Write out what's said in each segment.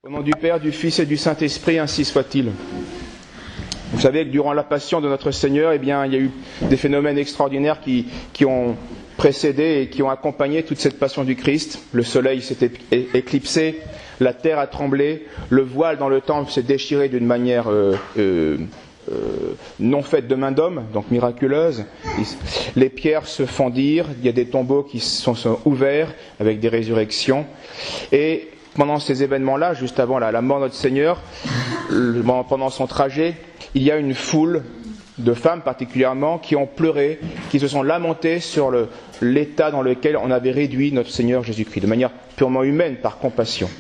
Au nom du Père, du Fils et du Saint-Esprit, ainsi soit-il. Vous savez que durant la passion de notre Seigneur, il y a eu des phénomènes extraordinaires qui ont précédé et qui ont accompagné toute cette passion du Christ. Le soleil s'est éclipsé, la terre a tremblé, le voile dans le temple s'est déchiré d'une manière non faite de main d'homme, donc miraculeuse. Les pierres se fendirent, il y a des tombeaux qui sont ouverts avec des résurrections. Et pendant ces événements-là, juste avant la mort de notre Seigneur, pendant son trajet, il y a une foule de femmes particulièrement qui ont pleuré, qui se sont lamentées sur l'état dans lequel on avait réduit notre Seigneur Jésus-Christ, de manière purement humaine, par compassion.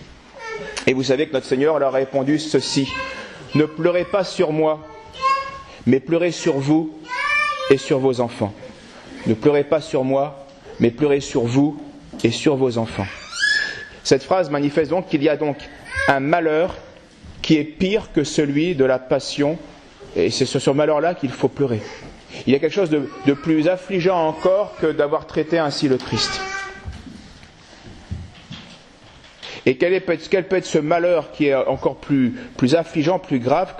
Et vous savez que notre Seigneur leur a répondu ceci: « Ne pleurez pas sur moi, mais pleurez sur vous et sur vos enfants. Ne pleurez pas sur moi, mais pleurez sur vous et sur vos enfants. » Cette phrase manifeste donc qu'il y a donc un malheur qui est pire que celui de la passion, et c'est sur ce malheur-là qu'il faut pleurer. Il y a quelque chose de plus affligeant encore que d'avoir traité ainsi le Christ. Et quel peut être ce malheur qui est encore plus affligeant, plus grave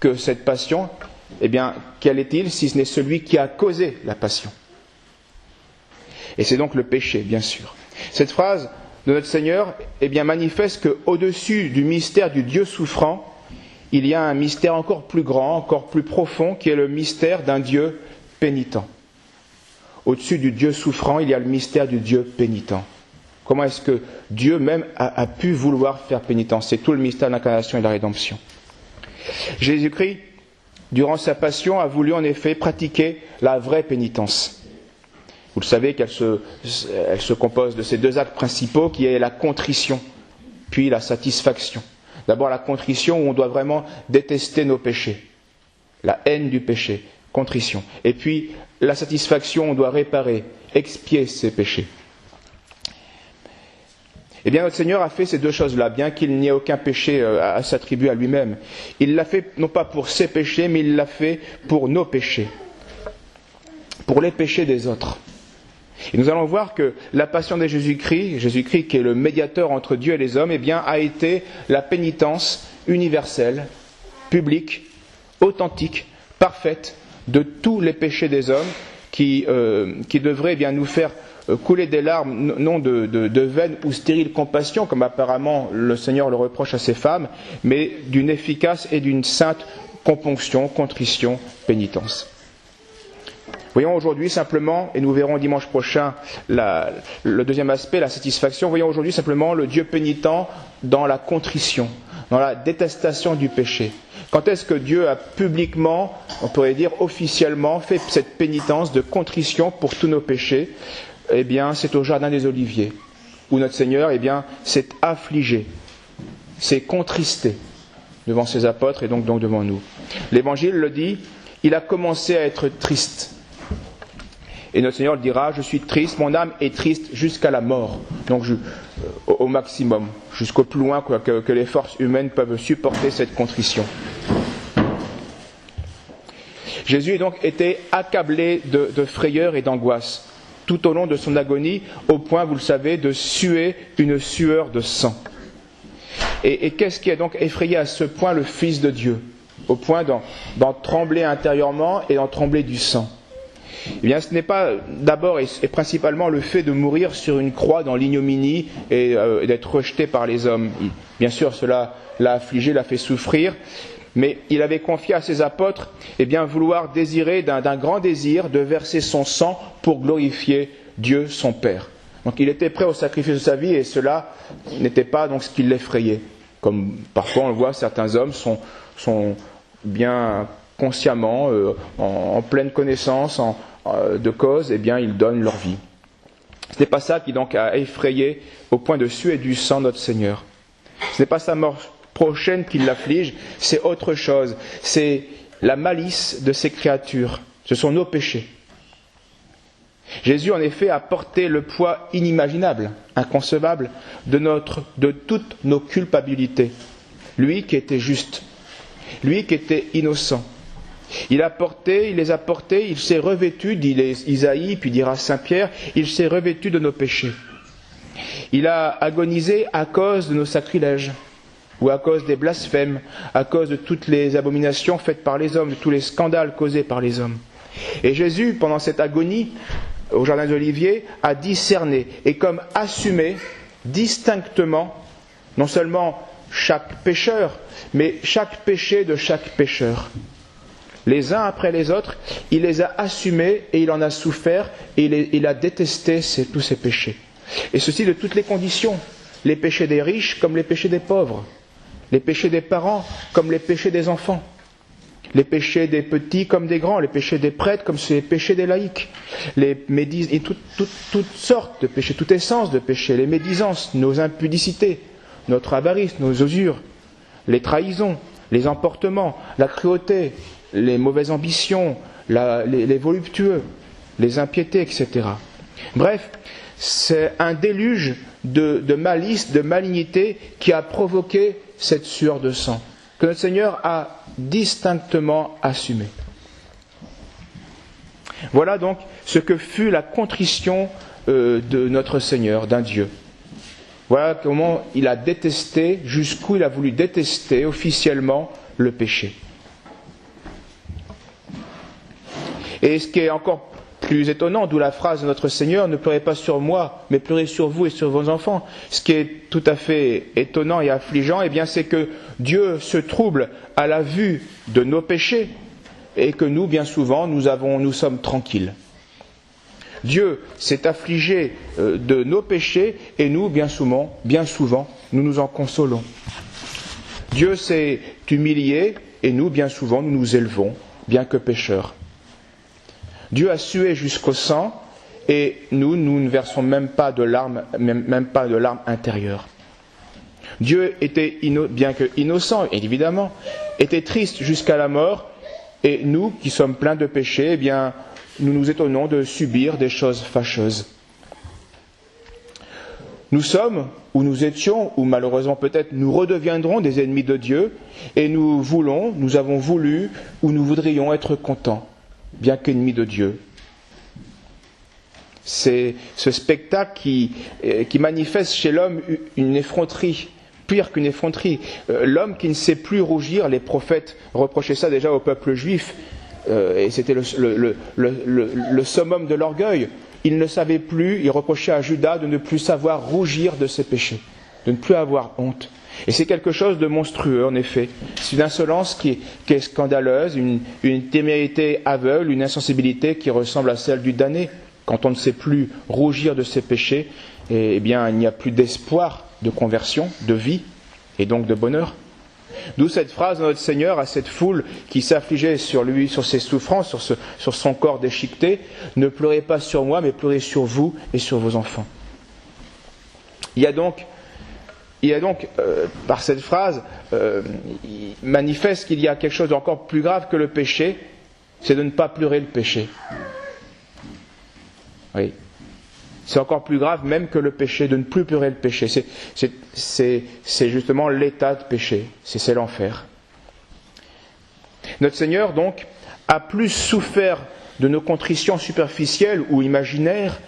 que cette passion? Eh bien, quel est-il si ce n'est celui qui a causé la passion? Et c'est donc le péché, bien sûr. Cette phrase de notre Seigneur manifeste qu'au-dessus du mystère du Dieu souffrant, il y a un mystère encore plus grand, encore plus profond, qui est le mystère d'un Dieu pénitent. Au-dessus du Dieu souffrant, il y a le mystère du Dieu pénitent. Comment est-ce que Dieu même a pu vouloir faire pénitence? C'est tout le mystère de l'incarnation et de la rédemption. Jésus-Christ, durant sa passion, a voulu en effet pratiquer la vraie pénitence. Vous le savez qu'elle se compose de ces deux actes principaux qui est la contrition, puis la satisfaction. D'abord la contrition où on doit vraiment détester nos péchés, la haine du péché, contrition. Et puis la satisfaction, on doit réparer, expier ces péchés. Eh bien notre Seigneur a fait ces deux choses-là, bien qu'il n'y ait aucun péché à s'attribuer à lui-même. Il l'a fait non pas pour ses péchés, mais il l'a fait pour nos péchés, pour les péchés des autres. Et nous allons voir que la passion de Jésus-Christ qui est le médiateur entre Dieu et les hommes, a été la pénitence universelle, publique, authentique, parfaite de tous les péchés des hommes qui devraient nous faire couler des larmes, non de vaine ou stérile compassion, comme apparemment le Seigneur le reproche à ces femmes, mais d'une efficace et d'une sainte componction, contrition, pénitence. Voyons aujourd'hui simplement, et nous verrons dimanche prochain le deuxième aspect, la satisfaction, voyons aujourd'hui simplement le Dieu pénitent dans la contrition, dans la détestation du péché. Quand est-ce que Dieu a publiquement, on pourrait dire officiellement, fait cette pénitence de contrition pour tous nos péchés? Eh bien, c'est au Jardin des Oliviers, où notre Seigneur, s'est affligé, s'est contristé devant ses apôtres et donc devant nous. L'Évangile le dit, il a commencé à être triste. Et notre Seigneur le dira, je suis triste, mon âme est triste jusqu'à la mort. Donc au maximum, jusqu'au plus loin que les forces humaines peuvent supporter cette contrition. Jésus a donc été accablé de frayeur et d'angoisse tout au long de son agonie, au point, vous le savez, de suer une sueur de sang. Et qu'est-ce qui a donc effrayé à ce point le Fils de Dieu, au point d'en trembler intérieurement et d'en trembler du sang? Eh bien, ce n'est pas d'abord et principalement le fait de mourir sur une croix dans l'ignominie et d'être rejeté par les hommes. Bien sûr, cela l'a affligé, l'a fait souffrir, mais il avait confié à ses apôtres vouloir désirer d'un grand désir de verser son sang pour glorifier Dieu son Père. Donc il était prêt au sacrifice de sa vie et cela n'était pas donc ce qui l'effrayait. Comme parfois on le voit, certains hommes sont bien consciemment, en pleine connaissance de cause, ils donnent leur vie. Ce n'est pas ça qui donc a effrayé au point de suer du sang notre Seigneur. Ce n'est pas sa mort prochaine qui l'afflige, c'est autre chose. C'est la malice de ces créatures. Ce sont nos péchés. Jésus, en effet, a porté le poids inimaginable, inconcevable, de toutes nos culpabilités. Lui qui était juste, lui qui était innocent. Il les a portés, il s'est revêtu, dit Isaïe, puis dira Saint Pierre, il s'est revêtu de nos péchés. Il a agonisé à cause de nos sacrilèges. ou à cause des blasphèmes, à cause de toutes les abominations faites par les hommes, de tous les scandales causés par les hommes. Et Jésus, pendant cette agonie, au jardin d'Olivier, a discerné et comme assumé distinctement, non seulement chaque pécheur, mais chaque péché de chaque pécheur. Les uns après les autres, il les a assumés et il en a souffert et il a détesté tous ces péchés. Et ceci de toutes les conditions, les péchés des riches comme les péchés des pauvres, les péchés des parents comme les péchés des enfants, les péchés des petits comme des grands, les péchés des prêtres comme les péchés des laïcs, et toutes sortes de péchés, toute essence de péchés, les médisances, nos impudicités, notre avarice, nos usures, les trahisons, les emportements, la cruauté, les mauvaises ambitions, les voluptueux, les impiétés, etc. Bref, c'est un déluge de malice, de malignité qui a provoqué cette sueur de sang, que notre Seigneur a distinctement assumé. Voilà donc ce que fut la contrition de notre Seigneur, d'un Dieu. Voilà comment il a détesté, jusqu'où il a voulu détester officiellement le péché. Et ce qui est encore plus étonnant, d'où la phrase de notre Seigneur, ne pleurez pas sur moi, mais pleurez sur vous et sur vos enfants. Ce qui est tout à fait étonnant et affligeant, eh bien, c'est que Dieu se trouble à la vue de nos péchés et que nous, bien souvent, nous sommes tranquilles. Dieu s'est affligé de nos péchés et nous, bien souvent, nous nous en consolons. Dieu s'est humilié et nous, bien souvent, nous nous élevons, bien que pécheurs. Dieu a sué jusqu'au sang et nous ne versons même pas de larmes intérieures. Dieu était, bien que innocent, évidemment, était triste jusqu'à la mort et nous, qui sommes pleins de péchés, eh bien, nous nous étonnons de subir des choses fâcheuses. Nous sommes, ou nous étions, ou malheureusement peut-être nous redeviendrons des ennemis de Dieu et nous avons voulu, ou nous voudrions être contents, bien qu'ennemis de Dieu. C'est ce spectacle qui manifeste chez l'homme une effronterie, pire qu'une effronterie. L'homme qui ne sait plus rougir, les prophètes reprochaient ça déjà au peuple juif, et c'était le summum de l'orgueil. Il ne savait plus, il reprochait à Judas de ne plus savoir rougir de ses péchés, de ne plus avoir honte. Et c'est quelque chose de monstrueux, en effet. C'est une insolence qui est scandaleuse, une témérité aveugle, une insensibilité qui ressemble à celle du damné. Quand on ne sait plus rougir de ses péchés, eh bien, il n'y a plus d'espoir de conversion, de vie, et donc de bonheur. D'où cette phrase de notre Seigneur à cette foule qui s'affligeait sur lui, sur ses souffrances, sur son corps déchiqueté: ne pleurez pas sur moi, mais pleurez sur vous et sur vos enfants. Il y a donc, par cette phrase, il manifeste qu'il y a quelque chose d'encore plus grave que le péché, c'est de ne pas pleurer le péché. Oui. C'est encore plus grave même que le péché, de ne plus pleurer le péché. C'est justement l'état de péché, c'est l'enfer. Notre Seigneur, donc, a plus souffert de nos contritions superficielles ou imaginaires,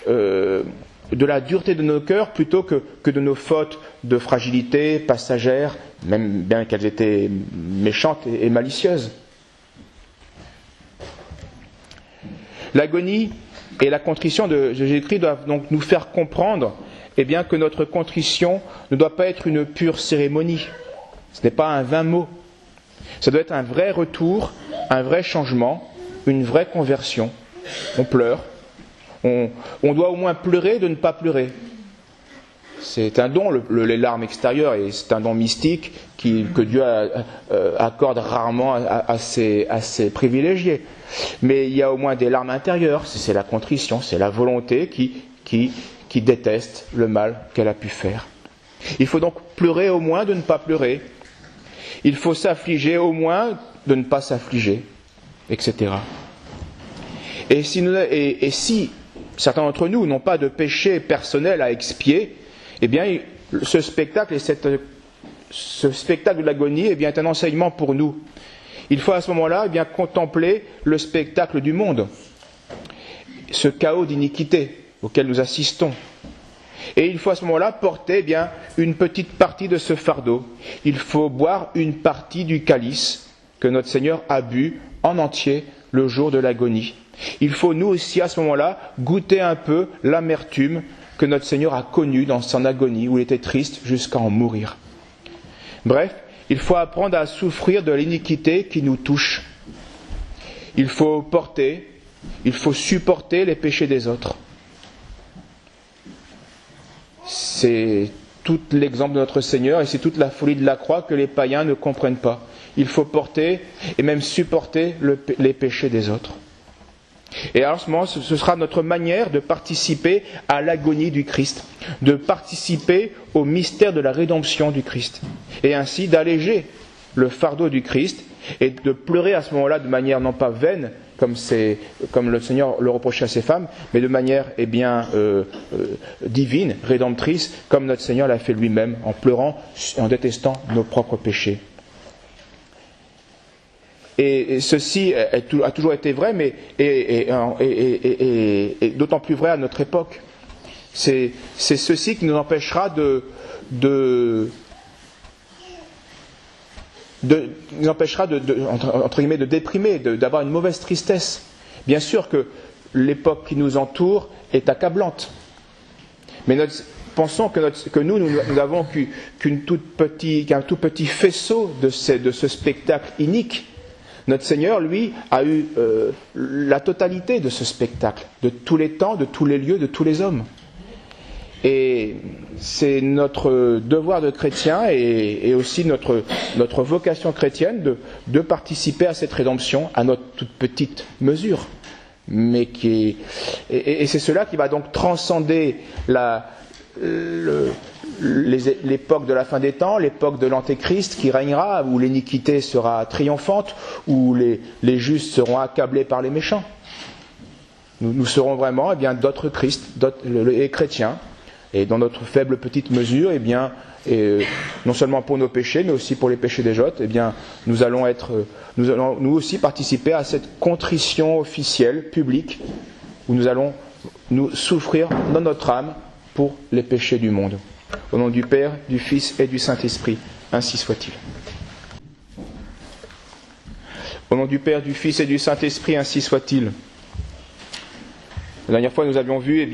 de la dureté de nos cœurs, plutôt que de nos fautes de fragilité passagères, même bien qu'elles étaient méchantes et malicieuses. L'agonie et la contrition de Jésus-Christ doivent donc nous faire comprendre, eh bien, que notre contrition ne doit pas être une pure cérémonie. Ce n'est pas un vain mot. Ça doit être un vrai retour, un vrai changement, une vraie conversion. On pleure. On doit au moins pleurer de ne pas pleurer. C'est un don, les larmes extérieures, et c'est un don mystique que Dieu accorde rarement à ses privilégiés. Mais il y a au moins des larmes intérieures, c'est la contrition, c'est la volonté qui déteste le mal qu'elle a pu faire. Il faut donc pleurer au moins de ne pas pleurer. Il faut s'affliger au moins de ne pas s'affliger, etc. Et si certains d'entre nous n'ont pas de péché personnel à expier, eh bien, ce spectacle de l'agonie, eh bien, est un enseignement pour nous. Il faut à ce moment-là, eh bien, contempler le spectacle du monde, ce chaos d'iniquité auquel nous assistons. Et il faut à ce moment-là porter une petite partie de ce fardeau. Il faut boire une partie du calice que notre Seigneur a bu en entier le jour de l'agonie. Il faut nous aussi à ce moment-là goûter un peu l'amertume que notre Seigneur a connue dans son agonie, où il était triste jusqu'à en mourir. Bref, il faut apprendre à souffrir de l'iniquité qui nous touche. Il faut supporter les péchés des autres. C'est tout l'exemple de notre Seigneur et c'est toute la folie de la croix que les païens ne comprennent pas. Il faut porter et même supporter les péchés des autres. Et alors, en ce moment, ce sera notre manière de participer à l'agonie du Christ, de participer au mystère de la rédemption du Christ, et ainsi d'alléger le fardeau du Christ et de pleurer à ce moment-là de manière non pas vaine, comme le Seigneur le reprochait à ses femmes, mais de manière divine, rédemptrice, comme notre Seigneur l'a fait lui-même, en pleurant et en détestant nos propres péchés. Et ceci a toujours été vrai, mais et d'autant plus vrai à notre époque. C'est ceci qui nous empêchera entre guillemets, de déprimer, d'avoir une mauvaise tristesse. Bien sûr que l'époque qui nous entoure est accablante. Mais pensons que nous n'avons qu'un tout petit faisceau de ce spectacle inique. Notre Seigneur, lui, a eu la totalité de ce spectacle, de tous les temps, de tous les lieux, de tous les hommes. Et c'est notre devoir de chrétien et aussi notre vocation chrétienne de participer à cette rédemption à notre toute petite mesure. Mais et c'est cela qui va donc transcender l'époque de la fin des temps, l'époque de l'Antéchrist qui régnera, où l'iniquité sera triomphante, où les justes seront accablés par les méchants. Nous serons vraiment d'autres Christ, les chrétiens, et dans notre faible petite mesure, non seulement pour nos péchés, mais aussi pour les péchés des autres, nous allons nous aussi participer à cette contrition officielle, publique, où nous allons nous souffrir dans notre âme pour les péchés du monde. Au nom du Père, du Fils et du Saint-Esprit, ainsi soit-il. Au nom du Père, du Fils et du Saint-Esprit, ainsi soit-il. La dernière fois, nous avions vu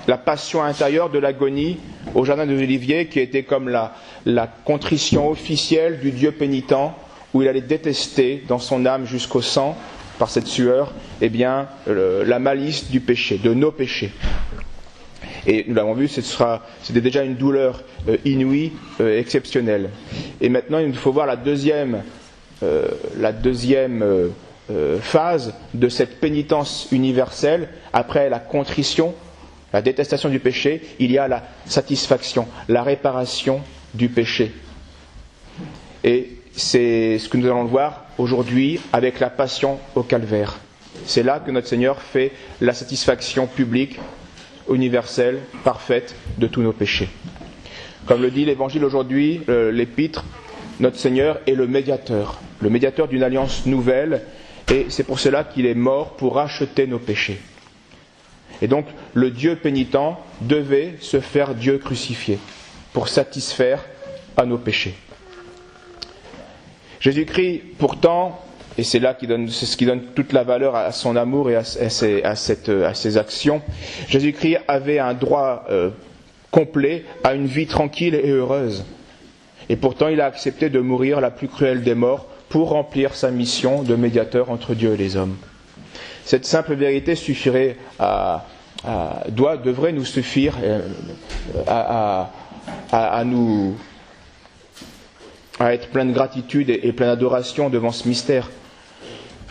la passion intérieure de l'agonie au jardin des Oliviers, qui était comme la contrition officielle du Dieu pénitent, où il allait détester dans son âme jusqu'au sang, par cette sueur, la malice du péché, de nos péchés. Et nous l'avons vu, c'était déjà une douleur inouïe, exceptionnelle. Et maintenant, il nous faut voir la deuxième phase de cette pénitence universelle. Après la contrition, la détestation du péché, il y a la satisfaction, la réparation du péché. Et c'est ce que nous allons voir aujourd'hui avec la passion au calvaire. C'est là que notre Seigneur fait la satisfaction publique, universelle, parfaite de tous nos péchés. Comme le dit l'Évangile aujourd'hui, l'Épître, notre Seigneur est le médiateur d'une alliance nouvelle, et c'est pour cela qu'il est mort pour racheter nos péchés. Et donc, le Dieu pénitent devait se faire Dieu crucifié pour satisfaire à nos péchés. Jésus-Christ, pourtant, et c'est ce qui donne toute la valeur à son amour et à ses actions, Jésus-Christ avait un droit complet à une vie tranquille et heureuse. Et pourtant, il a accepté de mourir la plus cruelle des morts pour remplir sa mission de médiateur entre Dieu et les hommes. Cette simple vérité devrait nous suffire à être plein de gratitude et plein d'adoration devant ce mystère.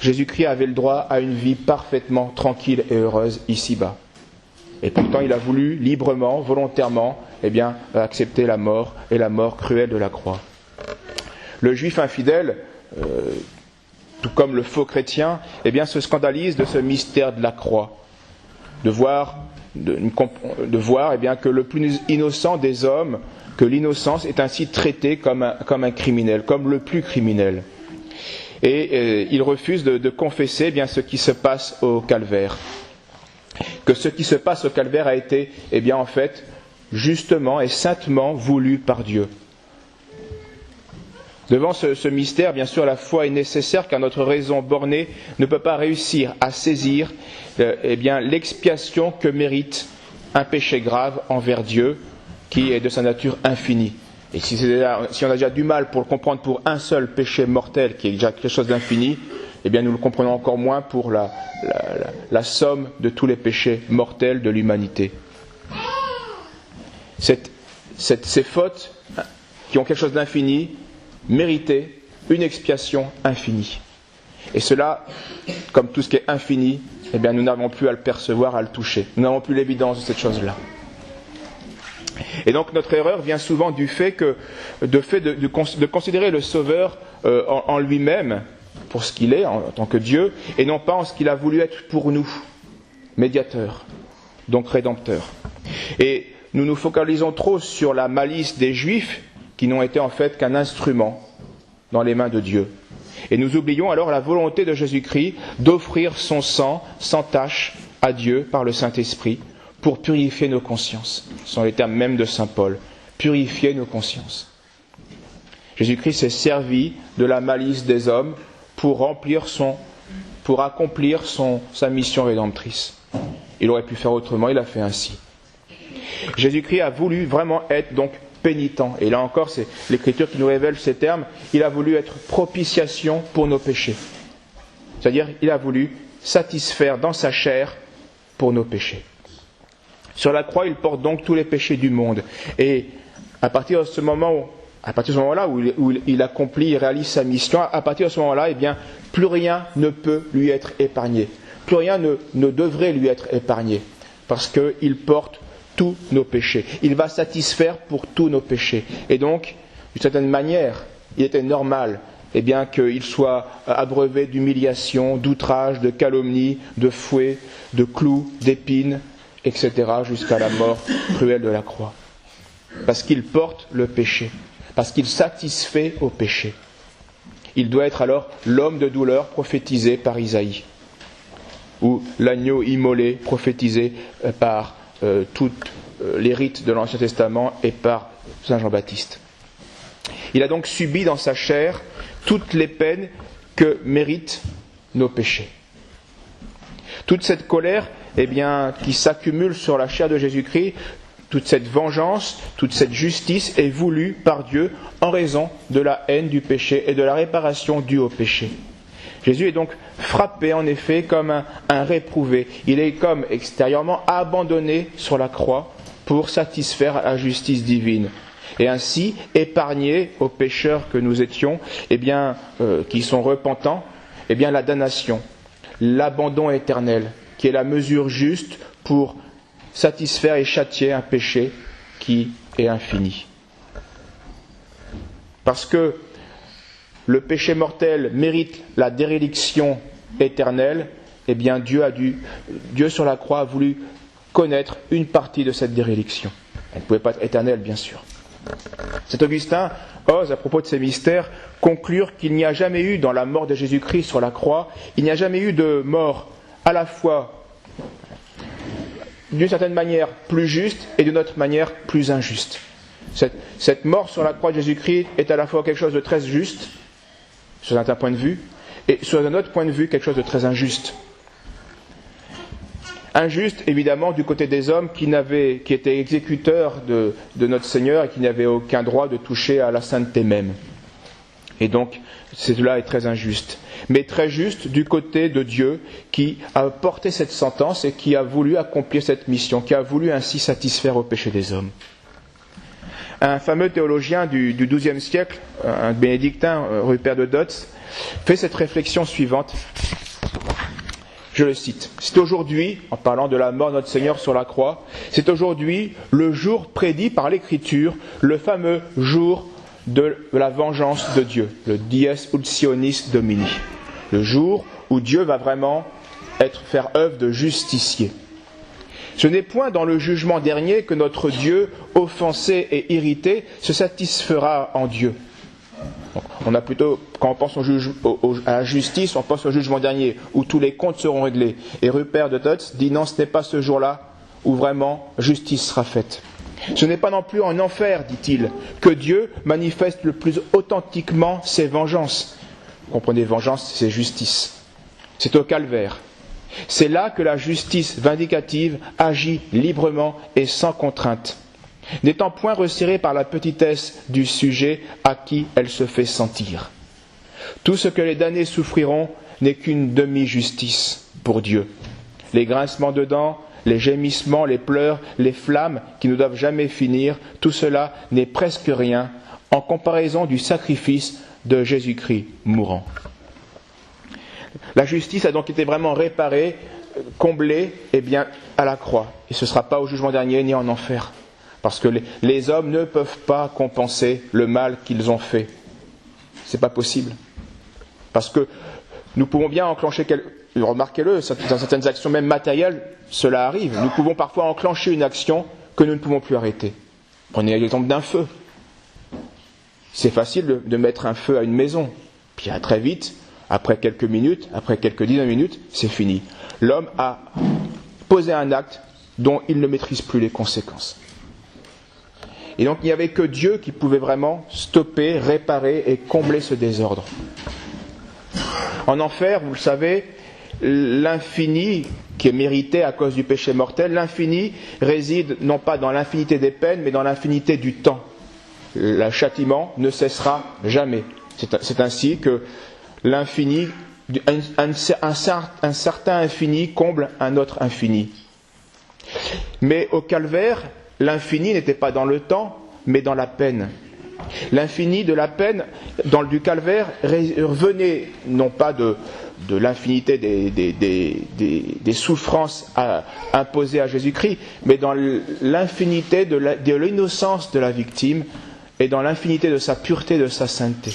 Jésus-Christ avait le droit à une vie parfaitement tranquille et heureuse ici-bas. Et pourtant, il a voulu librement, volontairement, accepter la mort et la mort cruelle de la croix. Le juif infidèle, tout comme le faux chrétien, se scandalise de ce mystère de la croix, de voir que le plus innocent des hommes, que l'innocence est ainsi traitée comme un criminel, comme le plus criminel. Et il refuse de confesser ce qui se passe au calvaire. Que ce qui se passe au calvaire a été, en fait, justement et saintement voulu par Dieu. Devant ce mystère, bien sûr, la foi est nécessaire car notre raison bornée ne peut pas réussir à saisir l'expiation que mérite un péché grave envers Dieu qui est de sa nature infinie. Et si on a déjà du mal pour le comprendre pour un seul péché mortel qui est déjà quelque chose d'infini, eh bien nous le comprenons encore moins pour la somme de tous les péchés mortels de l'humanité. Ces fautes qui ont quelque chose d'infini méritaient une expiation infinie. Et cela, comme tout ce qui est infini, eh bien nous n'avons plus à le percevoir, à le toucher. Nous n'avons plus l'évidence de cette chose-là. Et donc notre erreur vient souvent du fait de considérer le Sauveur en lui-même, pour ce qu'il est en tant que Dieu, et non pas en ce qu'il a voulu être pour nous, médiateur, donc rédempteur. Et nous nous focalisons trop sur la malice des Juifs, qui n'ont été en fait qu'un instrument dans les mains de Dieu. Et nous oublions alors la volonté de Jésus-Christ d'offrir son sang sans tache à Dieu par le Saint-Esprit pour purifier nos consciences. Ce sont les termes mêmes de saint Paul. Purifier nos consciences. Jésus-Christ s'est servi de la malice des hommes pour accomplir sa mission rédemptrice. Il aurait pu faire autrement, il a fait ainsi. Jésus-Christ a voulu vraiment être donc pénitent. Et là encore, c'est l'Écriture qui nous révèle ces termes. Il a voulu être propitiation pour nos péchés. C'est-à-dire, il a voulu satisfaire dans sa chair pour nos péchés. Sur la croix, il porte donc tous les péchés du monde. Et à partir de ce moment-là où il accomplit, il réalise sa mission, à partir de ce moment-là, eh bien, plus rien ne peut lui être épargné. Plus rien ne devrait lui être épargné. Parce qu'il porte tous nos péchés. Il va satisfaire pour tous nos péchés. Et donc, d'une certaine manière, il était normal qu'il soit abreuvé d'humiliation, d'outrage, de calomnie, de fouet, de clous, d'épines, etc., jusqu'à la mort cruelle de la croix. Parce qu'il porte le péché. Parce qu'il satisfait au péché. Il doit être alors l'homme de douleur prophétisé par Isaïe. Ou l'agneau immolé prophétisé par tous les rites de l'Ancien Testament et par Saint Jean-Baptiste. Il a donc subi dans sa chair toutes les peines que méritent nos péchés. Toute cette colère qui s'accumule sur la chair de Jésus-Christ, toute cette vengeance, toute cette justice est voulue par Dieu en raison de la haine du péché et de la réparation due au péché. Jésus est donc frappé en effet comme un réprouvé. Il est comme extérieurement abandonné sur la croix pour satisfaire à la justice divine. Et ainsi épargner aux pécheurs que nous étions, qui sont repentants, la damnation, l'abandon éternel, qui est la mesure juste pour satisfaire et châtier un péché qui est infini. Parce que le péché mortel mérite la déréliction éternelle, Dieu sur la croix a voulu connaître une partie de cette déréliction. Elle ne pouvait pas être éternelle, bien sûr. Saint Augustin ose, à propos de ces mystères, conclure qu'il n'y a jamais eu, dans la mort de Jésus-Christ sur la croix, il n'y a jamais eu de mort à la fois, d'une certaine manière, plus juste et d'une autre manière, plus injuste. Cette mort sur la croix de Jésus-Christ est à la fois quelque chose de très juste, sur un certain point de vue, et sur un autre point de vue, quelque chose de très injuste. Injuste, évidemment, du côté des hommes qui étaient exécuteurs de notre Seigneur et qui n'avaient aucun droit de toucher à la sainteté même. Et donc, cela est très injuste. Mais très juste du côté de Dieu qui a porté cette sentence et qui a voulu accomplir cette mission, qui a voulu ainsi satisfaire au péché des hommes. Un fameux théologien du XIIe siècle, un bénédictin, Rupert de Dodds, fait cette réflexion suivante. Je le cite. C'est aujourd'hui, en parlant de la mort de notre Seigneur sur la croix, c'est aujourd'hui le jour prédit par l'Écriture, le fameux jour de la vengeance de Dieu, le Dies Ulcionis Domini, le jour où Dieu va vraiment faire œuvre de justicier. Ce n'est point dans le jugement dernier que notre Dieu, offensé et irrité, se satisfera en Dieu. Donc, on a plutôt, quand on pense à la justice, on pense au jugement dernier, où tous les comptes seront réglés. Et Rupert de Dodds dit non, ce n'est pas ce jour-là où vraiment justice sera faite. Ce n'est pas non plus en enfer, dit-il, que Dieu manifeste le plus authentiquement ses vengeances. Vous comprenez, vengeance, c'est justice. C'est au calvaire. C'est là que la justice vindicative agit librement et sans contrainte, n'étant point resserrée par la petitesse du sujet à qui elle se fait sentir. Tout ce que les damnés souffriront n'est qu'une demi-justice pour Dieu. Les grincements de dents, les gémissements, les pleurs, les flammes qui ne doivent jamais finir, tout cela n'est presque rien en comparaison du sacrifice de Jésus-Christ mourant. La justice a donc été vraiment réparée, comblée, à la croix. Et ce ne sera pas au jugement dernier ni en enfer. Parce que les hommes ne peuvent pas compenser le mal qu'ils ont fait. Ce n'est pas possible. Parce que nous pouvons bien enclencher remarquez-le, dans certaines actions même matérielles, cela arrive. Nous pouvons parfois enclencher une action que nous ne pouvons plus arrêter. Prenez l'exemple d'un feu. C'est facile de mettre un feu à une maison. Puis très vite, après quelques minutes, après quelques dizaines de minutes, c'est fini. L'homme a posé un acte dont il ne maîtrise plus les conséquences. Et donc il n'y avait que Dieu qui pouvait vraiment stopper, réparer et combler ce désordre. En enfer, vous le savez, l'infini qui est mérité à cause du péché mortel, l'infini réside non pas dans l'infinité des peines, mais dans l'infinité du temps. Le châtiment ne cessera jamais. C'est ainsi que l'infini, un certain infini comble un autre infini. Mais au calvaire, l'infini n'était pas dans le temps, mais dans la peine. L'infini de la peine du calvaire venait non pas de l'infinité des souffrances imposées à Jésus-Christ, mais dans l'infinité de l'innocence de la victime et dans l'infinité de sa pureté, de sa sainteté.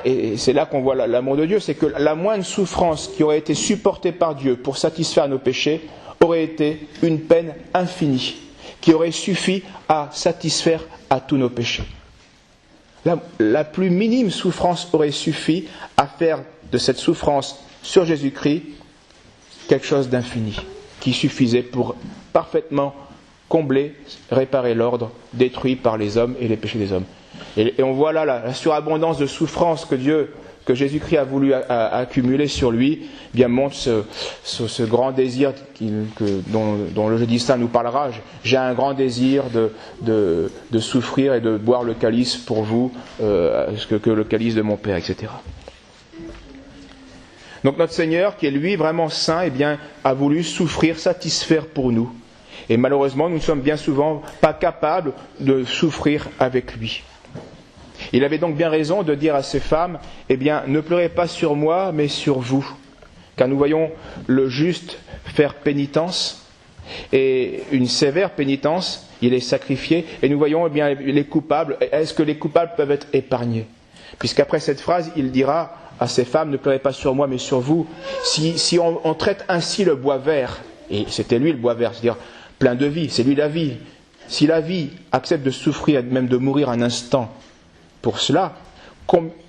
Et c'est là qu'on voit l'amour de Dieu, c'est que la moindre souffrance qui aurait été supportée par Dieu pour satisfaire nos péchés aurait été une peine infinie, qui aurait suffi à satisfaire à tous nos péchés. La plus minime souffrance aurait suffi à faire de cette souffrance sur Jésus-Christ quelque chose d'infini, qui suffisait pour parfaitement combler, réparer l'ordre détruit par les hommes et les péchés des hommes. Et on voit là la surabondance de souffrance que Jésus-Christ a voulu accumuler sur lui, bien montre ce grand désir dont le Jeudi Saint nous parlera. J'ai un grand désir de souffrir et de boire le calice pour vous, que le calice de mon Père, etc. Donc notre Seigneur, qui est lui vraiment saint, a voulu souffrir, satisfaire pour nous. Et malheureusement, nous ne sommes bien souvent pas capables de souffrir avec lui. Il avait donc bien raison de dire à ces femmes, ne pleurez pas sur moi, mais sur vous. Car nous voyons le juste faire pénitence, et une sévère pénitence, il est sacrifié, et nous voyons les coupables, est-ce que les coupables peuvent être épargnés? Puisqu'après cette phrase, il dira à ces femmes, ne pleurez pas sur moi, mais sur vous. Si on traite ainsi le bois vert, et c'était lui le bois vert, c'est-à-dire plein de vie, c'est lui la vie. Si la vie accepte de souffrir, même de mourir un instant, pour cela,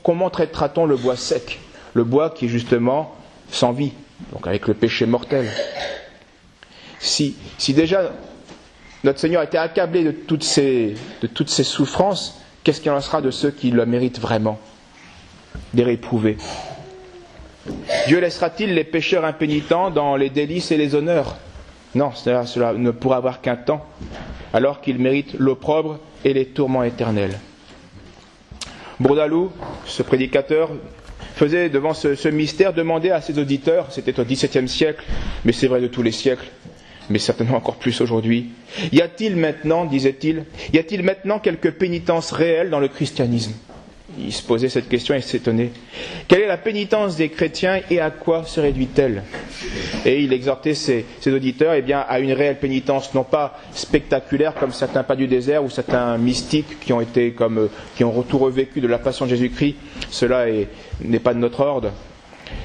comment traitera-t-on le bois sec? Le bois qui est justement sans vie, donc avec le péché mortel. Si déjà notre Seigneur a été accablé de toutes ces souffrances, qu'est-ce qu'il en sera de ceux qui le méritent vraiment? Des réprouvés. Dieu laissera-t-il les pécheurs impénitents dans les délices et les honneurs? Non, cela ne pourra avoir qu'un temps, alors qu'ils méritent l'opprobre et les tourments éternels. Bourdaloue, ce prédicateur, faisait devant ce mystère demander à ses auditeurs, c'était au XVIIe siècle, mais c'est vrai de tous les siècles, mais certainement encore plus aujourd'hui. Y a-t-il maintenant, disait-il, y a-t-il maintenant quelque pénitence réelle dans le christianisme? Il se posait cette question et s'étonnait. Quelle est la pénitence des chrétiens et à quoi se réduit-elle? Et il exhortait ses auditeurs à une réelle pénitence, non pas spectaculaire comme certains pas du désert ou certains mystiques qui ont tout revécu de la passion de Jésus-Christ. Cela n'est pas de notre ordre.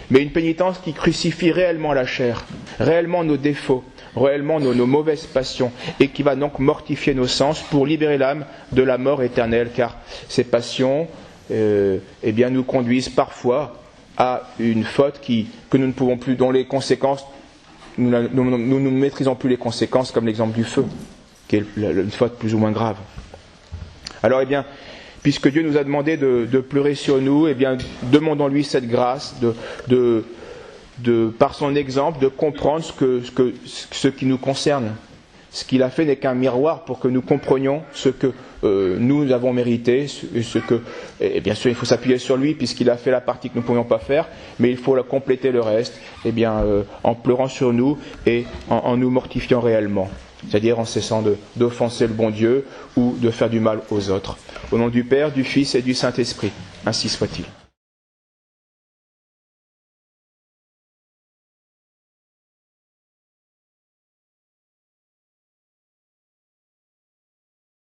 Mais une pénitence qui crucifie réellement la chair, réellement nos défauts, réellement nos mauvaises passions, et qui va donc mortifier nos sens pour libérer l'âme de la mort éternelle, car ces passions nous conduisent parfois à une faute que nous ne pouvons plus, dont les conséquences, nous ne maîtrisons plus les conséquences, comme l'exemple du feu, qui est une faute plus ou moins grave. Alors, eh bien, puisque Dieu nous a demandé de pleurer sur nous, eh bien, demandons-lui cette grâce par son exemple, de comprendre ce qui nous concerne. Ce qu'il a fait n'est qu'un miroir pour que nous comprenions ce que nous avons mérité, et bien sûr il faut s'appuyer sur lui puisqu'il a fait la partie que nous ne pouvions pas faire, mais il faut compléter le reste, eh bien, en pleurant sur nous et en nous mortifiant réellement, c'est-à-dire en cessant d'offenser le bon Dieu ou de faire du mal aux autres. Au nom du Père, du Fils et du Saint-Esprit, ainsi soit-il.